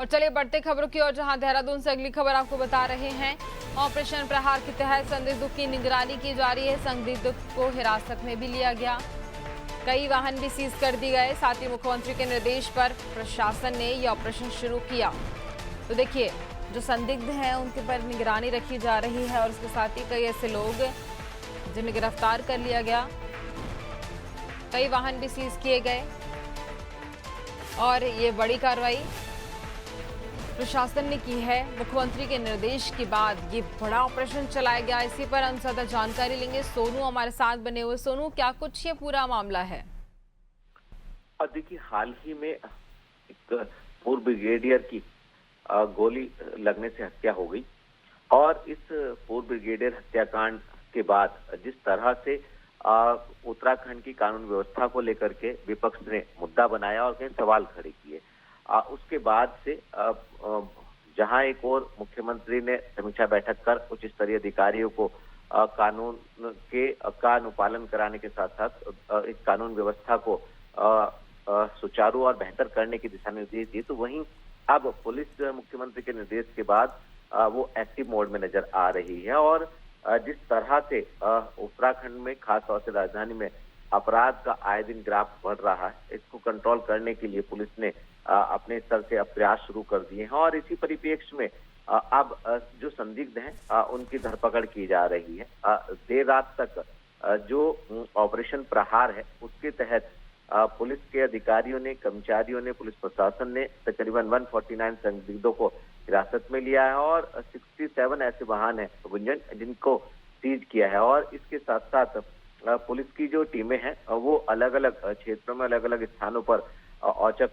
और चलिए बढ़ते खबरों की ओर, जहां देहरादून से अगली खबर आपको बता रहे हैं। ऑपरेशन प्रहार के तहत संदिग्धों की निगरानी की जा रही है। संदिग्ध को हिरासत में भी लिया गया, कई वाहन भी सीज कर दिए गए। साथ ही मुख्यमंत्री के निर्देश पर प्रशासन ने यह ऑपरेशन शुरू किया। तो देखिए, जो संदिग्ध हैं उनके पर निगरानी रखी जा रही है और उसके साथ ही कई ऐसे लोग जिन्हें गिरफ्तार कर लिया गया, कई वाहन भी सीज किए गए और ये बड़ी कार्रवाई प्रशासन ने की है। मुख्यमंत्री के निर्देश के बाद ये बड़ा ऑपरेशन चलाया गया। इसी पर हम ज्यादा जानकारी लेंगे। सोनू हमारे साथ बने हुए। सोनू, क्या कुछ ये पूरा मामला है? और देखिए, हाल ही में एक पूर्व ब्रिगेडियर की गोली लगने से हत्या हो गई और इस पूर्व ब्रिगेडियर हत्याकांड के बाद जिस तरह से उत्तराखंड की कानून व्यवस्था को लेकर के विपक्ष ने मुद्दा बनाया और कई सवाल खड़े किए, उसके बाद से जहां एक और मुख्यमंत्री ने समीक्षा बैठक कर उच्च स्तरीय अधिकारियों को कानून का अनुपालन कराने के साथ साथ इस कानून व्यवस्था को सुचारू और बेहतर करने की दिशा निर्देश दिए, तो वहीं अब पुलिस जो है मुख्यमंत्री के निर्देश के बाद वो एक्टिव मोड में नजर आ रही है। और जिस तरह से उत्तराखंड में खासतौर से राजधानी में अपराध का आए दिन ग्राफ बढ़ रहा है, इसको कंट्रोल करने के लिए पुलिस ने अपने स्तर से अब प्रयास शुरू कर दिए हैं और इसी परिप्रेक्ष्य में अब जो संदिग्ध हैं उनकी धरपकड़ की जा रही है। देर रात तक जो ऑपरेशन प्रहार है उसके तहत पुलिस के अधिकारियों ने, कर्मचारियों ने, पुलिस प्रशासन ने तकरीबन 149 संदिग्धों को हिरासत में लिया है और 67 ऐसे वाहन है गुंजन जिनको सीज किया है। और इसके साथ साथ पुलिस की जो टीमें हैं वो अलग अलग क्षेत्रों में, अलग अलग स्थानों पर औचक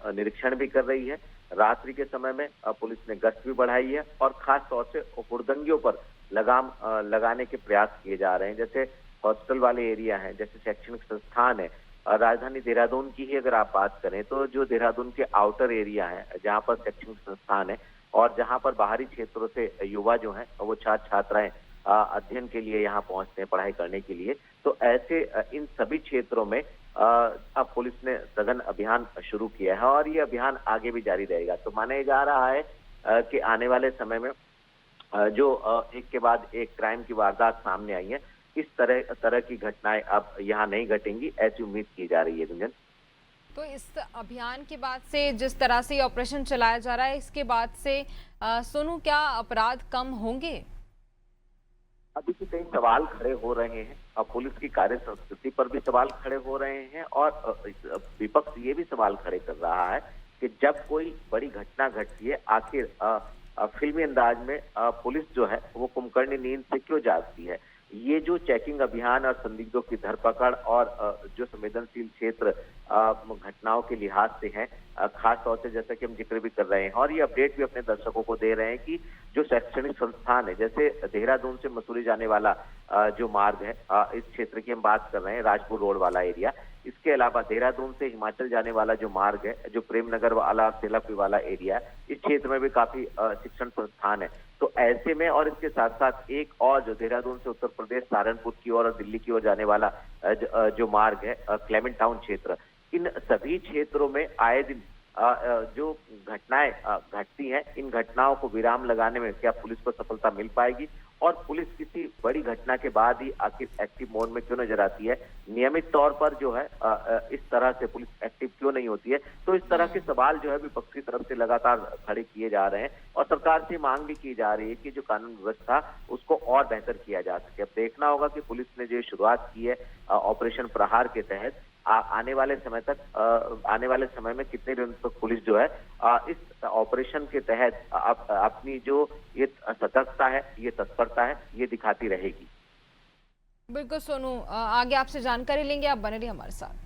निरीक्षण भी कर रही है। रात्रि के समय में पुलिस ने गश्त भी बढ़ाई है और खास तौर से हुड़दंगियों पर लगाम लगाने के प्रयास किए जा रहे हैं। जैसे हॉस्टल वाले एरिया हैं, जैसे शैक्षणिक संस्थान है, राजधानी देहरादून की ही अगर आप बात करें तो जो देहरादून के आउटर एरिया है जहां पर शैक्षणिक संस्थान है और जहां पर बाहरी क्षेत्रों से युवा जो हैं वो छात्र छात्राएं अध्ययन के लिए यहाँ पहुंचते हैं, पढ़ाई करने के लिए, तो ऐसे इन सभी क्षेत्रों में अब पुलिस ने सघन अभियान शुरू किया है और ये अभियान आगे भी जारी रहेगा। तो माना जा रहा है कि आने वाले समय में जो एक के बाद एक क्राइम की वारदात सामने आई है, इस तरह की घटनाएं अब यहाँ नहीं घटेंगी, ऐसी उम्मीद की जा रही है गुंजन। तो इस अभियान के बाद से, जिस तरह से ऑपरेशन चलाया जा रहा है, इसके बाद से सोनू, क्या अपराध कम होंगे? अभी भी कई सवाल खड़े हो रहे हैं और पुलिस की कार्य संस्कृति पर भी सवाल खड़े हो रहे हैं और विपक्ष ये भी सवाल खड़े कर रहा है कि जब कोई बड़ी घटना घटती है, आखिर फिल्मी अंदाज में पुलिस जो है वो कुंभकर्णी नींद से क्यों जागती है। ये जो चेकिंग अभियान और संदिग्धों की धरपकड़ और जो संवेदनशील क्षेत्र घटनाओं के लिहाज से है, खास तौर से जैसा कि हम जिक्र भी कर रहे हैं और ये अपडेट भी अपने दर्शकों को दे रहे हैं कि जो शैक्षणिक संस्थान है, जैसे देहरादून से मसूरी जाने वाला जो मार्ग है, इस क्षेत्र की हम बात कर रहे हैं, राजपुर रोड वाला एरिया, इसके अलावा देहरादून से हिमाचल जाने वाला जो मार्ग है, जो प्रेमनगर वाला, सेलापी वाला एरिया, इस क्षेत्र में भी काफी शिक्षण संस्थान है। तो ऐसे में और इसके साथ साथ एक और जो देहरादून से उत्तर प्रदेश सहारनपुर की ओर और दिल्ली की ओर जाने वाला जो मार्ग है, क्लेमेंट टाउन क्षेत्र, इन सभी क्षेत्रों में आए दिन जो घटनाएं घटती हैं, इन घटनाओं को विराम लगाने में क्या पुलिस को सफलता मिल पाएगी और पुलिस किसी बड़ी घटना के बाद ही आखिर एक्टिव मोड में क्यों नजर आती है, नियमित तौर पर जो है इस तरह से पुलिस एक्टिव क्यों नहीं होती है। तो इस तरह के सवाल जो है विपक्ष की तरफ से लगातार खड़े किए जा रहे हैं और सरकार से मांग भी की जा रही है कि जो कानून व्यवस्था उसको और बेहतर किया जा सके। अब देखना होगा कि पुलिस ने जो शुरुआत की है ऑपरेशन प्रहार के तहत, आने वाले समय में कितने दिनों तक पुलिस जो है इस ऑपरेशन के तहत अपनी जो ये सतर्कता है, ये तत्परता है, ये दिखाती रहेगी। बिल्कुल सोनू, आगे आपसे जानकारी लेंगे, आप बने रहिए हमारे साथ।